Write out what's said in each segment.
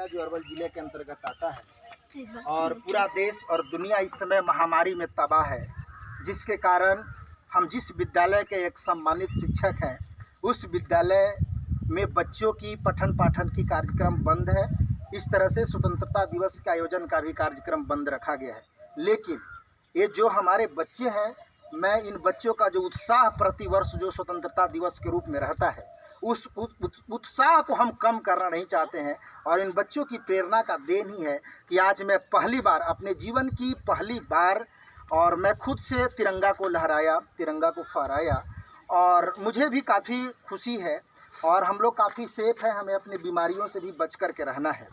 महीना जो अरवल जिले के अंतर्गत आता है और पूरा देश और दुनिया इस समय महामारी में तबाह है, जिसके कारण हम जिस विद्यालय के एक सम्मानित शिक्षक हैं, उस विद्यालय में बच्चों की पठन पाठन की कार्यक्रम बंद है। इस तरह से स्वतंत्रता दिवस के आयोजन का भी कार्यक्रम बंद रखा गया है। लेकिन ये जो हमारे बच्चे हैं, मैं इन बच्चों का जो उत्साह प्रतिवर्ष जो स्वतंत्रता दिवस के रूप में रहता है, उस उत्साह को हम कम करना नहीं चाहते हैं। और इन बच्चों की प्रेरणा का देन ही है कि आज मैं पहली बार अपने जीवन की पहली बार और मैं खुद से तिरंगा को लहराया, तिरंगा को फहराया, और मुझे भी काफ़ी खुशी है। और हम लोग काफ़ी सेफ हैं, हमें अपनी बीमारियों से भी बच कर के रहना है।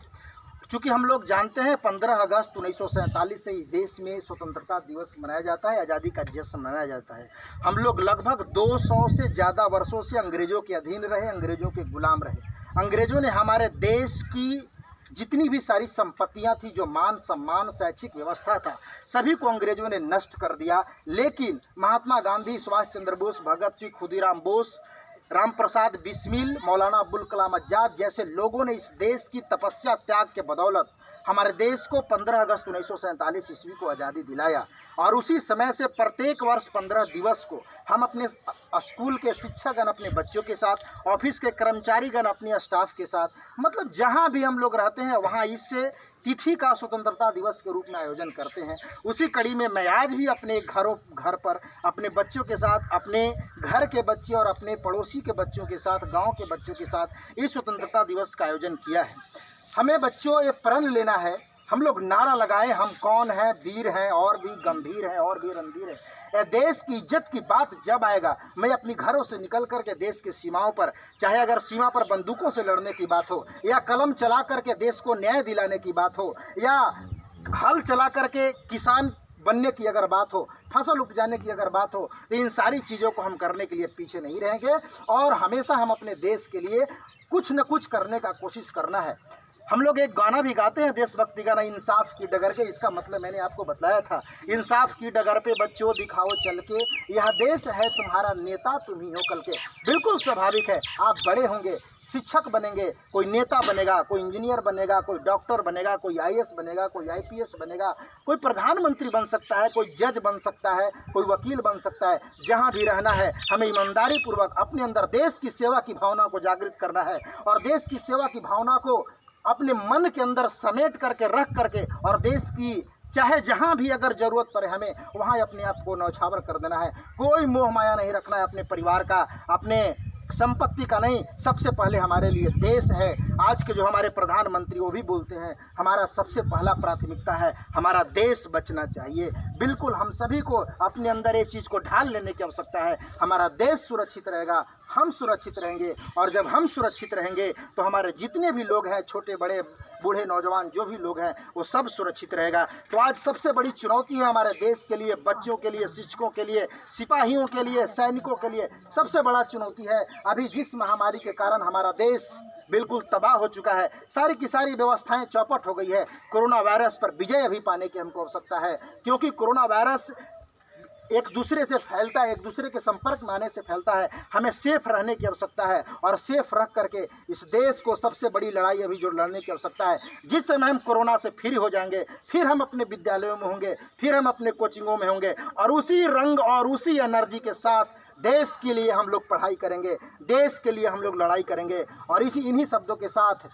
चूँकि हम लोग जानते हैं 15 अगस्त 1947 से इस देश में स्वतंत्रता दिवस मनाया जाता है, आज़ादी का जश्न मनाया जाता है। हम लोग लगभग 200 से ज़्यादा वर्षों से अंग्रेज़ों के अधीन रहे, अंग्रेज़ों के गुलाम रहे। अंग्रेज़ों ने हमारे देश की जितनी भी सारी संपत्तियां थी, जो मान सम्मान शैक्षिक व्यवस्था था, सभी को अंग्रेज़ों ने नष्ट कर दिया। लेकिन महात्मा गांधी, सुभाष चंद्र बोस, भगत सिंह, खुदीराम बोस, राम प्रसाद बिस्मिल, मौलाना अब्दुल कलाम आज़ाद जैसे लोगों ने इस देश की तपस्या त्याग के बदौलत हमारे देश को 15 अगस्त 1947 ईस्वी को आज़ादी दिलाया। और उसी समय से प्रत्येक वर्ष 15 दिवस को हम अपने स्कूल के शिक्षकगण अपने बच्चों के साथ, ऑफिस के कर्मचारीगण अपने स्टाफ के साथ, मतलब जहां भी हम लोग रहते हैं वहां इस तिथि का स्वतंत्रता दिवस के रूप में आयोजन करते हैं। उसी कड़ी में मैं आज भी अपने घर पर अपने बच्चों के साथ, अपने घर के बच्चे और अपने पड़ोसी के बच्चों के साथ, गाँव के बच्चों के साथ इस स्वतंत्रता दिवस का आयोजन किया है। हमें बच्चों ये प्रण लेना है, हम लोग नारा लगाएं, हम कौन हैं, वीर हैं और भी गंभीर हैं और भी रणधीर हैं। देश की इज्जत की बात जब आएगा, मैं अपनी घरों से निकल कर के देश की सीमाओं पर, चाहे अगर सीमा पर बंदूकों से लड़ने की बात हो, या कलम चला करके देश को न्याय दिलाने की बात हो, या हल चला करके किसान बनने की अगर बात हो, फसल उपजाने की अगर बात हो, तो इन सारी चीज़ों को हम करने के लिए पीछे नहीं रहेंगे। और हमेशा हम अपने देश के लिए कुछ न कुछ करने का कोशिश करना है। हम लोग एक गाना भी गाते हैं, देशभक्ति गाना, इंसाफ की डगर के। इसका मतलब मैंने आपको बताया था, इंसाफ की डगर पे बच्चों दिखाओ चल के, यह देश है तुम्हारा, नेता तुम ही हो कल के। बिल्कुल स्वाभाविक है, आप बड़े होंगे, शिक्षक बनेंगे, कोई नेता बनेगा, कोई इंजीनियर बनेगा, कोई डॉक्टर बनेगा, कोई आईएएस बनेगा, कोई आईपीएस बनेगा, कोई प्रधानमंत्री बन सकता है, कोई जज बन सकता है, कोई वकील बन सकता है। जहां भी रहना है, हमें ईमानदारी पूर्वक अपने अंदर देश की सेवा की भावना को जागृत करना है, और देश की सेवा की भावना को अपने मन के अंदर समेट करके रख करके, और देश की चाहे जहां भी अगर जरूरत पड़े हमें वहां अपने आप को न्यौछावर कर देना है। कोई मोह माया नहीं रखना है अपने परिवार का, अपने संपत्ति का नहीं। सबसे पहले हमारे लिए देश है। आज के जो हमारे प्रधानमंत्री वो भी बोलते हैं, हमारा सबसे पहला प्राथमिकता है हमारा देश बचना चाहिए। बिल्कुल हम सभी को अपने अंदर इस चीज़ को ढाल लेने की आवश्यकता है। हमारा देश सुरक्षित रहेगा, हम सुरक्षित रहेंगे, और जब हम सुरक्षित रहेंगे तो हमारे जितने भी लोग हैं, छोटे बड़े बूढ़े नौजवान जो भी लोग हैं, वो सब सुरक्षित रहेगा। तो आज सबसे बड़ी चुनौती है हमारे देश के लिए, बच्चों के लिए, शिक्षकों के लिए, सिपाहियों के लिए, सैनिकों के लिए सबसे बड़ा चुनौती है अभी जिस महामारी के कारण हमारा देश बिल्कुल तबाह हो चुका है, सारी की सारी व्यवस्थाएं चौपट हो गई है। कोरोना वायरस पर विजय अभी पाने की हमको आवश्यकता है, क्योंकि कोरोना वायरस एक दूसरे से फैलता है, एक दूसरे के संपर्क में आने से फैलता है। हमें सेफ रहने की आवश्यकता है, और सेफ रख करके इस देश को सबसे बड़ी लड़ाई अभी जो लड़ने की आवश्यकता है। जिस समय हम कोरोना से फ्री हो जाएंगे, फिर हम अपने विद्यालयों में होंगे, फिर हम अपने कोचिंगों में होंगे, और उसी रंग और उसी एनर्जी के साथ देश के लिए हम लोग पढ़ाई करेंगे, देश के लिए हम लोग लड़ाई करेंगे। और इन्हीं शब्दों के साथ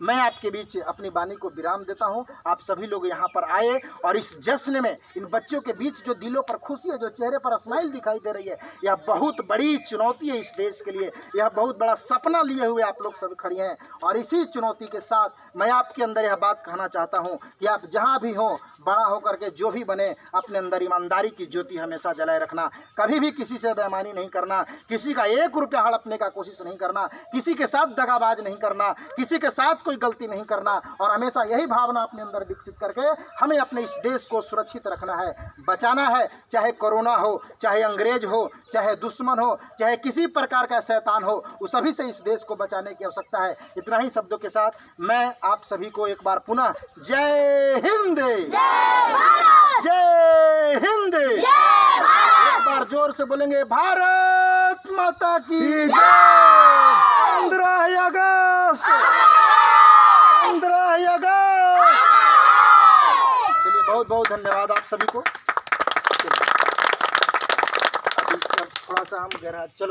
मैं आपके बीच अपनी वाणी को विराम देता हूं। आप सभी लोग यहां पर आए, और इस जश्न में इन बच्चों के बीच जो दिलों पर खुशी है, जो चेहरे पर स्माइल दिखाई दे रही है, यह बहुत बड़ी चुनौती है इस देश के लिए। यह बहुत बड़ा सपना लिए हुए आप लोग सब खड़ी हैं, और इसी चुनौती के साथ मैं आपके अंदर यह बात कहना चाहता हूं कि आप जहां भी हों, बड़ा होकर के जो भी बने, अपने अंदर ईमानदारी की ज्योति हमेशा जलाए रखना। कभी भी किसी से बेईमानी नहीं करना, किसी का 1 रुपया हड़पने का कोशिश नहीं करना, किसी के साथ दगाबाज नहीं करना, किसी के साथ कोई गलती नहीं करना। और हमेशा यही भावना अपने अंदर विकसित करके हमें अपने इस देश को सुरक्षित रखना है, बचाना है। चाहे कोरोना हो, चाहे अंग्रेज हो, चाहे दुश्मन हो, चाहे किसी प्रकार का शैतान हो, उस सभी से इस देश को बचाने की आवश्यकता है। इतना ही शब्दों के साथ मैं आप सभी को एक बार पुनः जय हिंद, जय हिंद, एक बार जोर से बोलेंगे, भारत माता की जय। 15 अगस्त 15 बहुत बहुत धन्यवाद आप सभी को। अभी सब थोड़ा सा हम गहरा चलो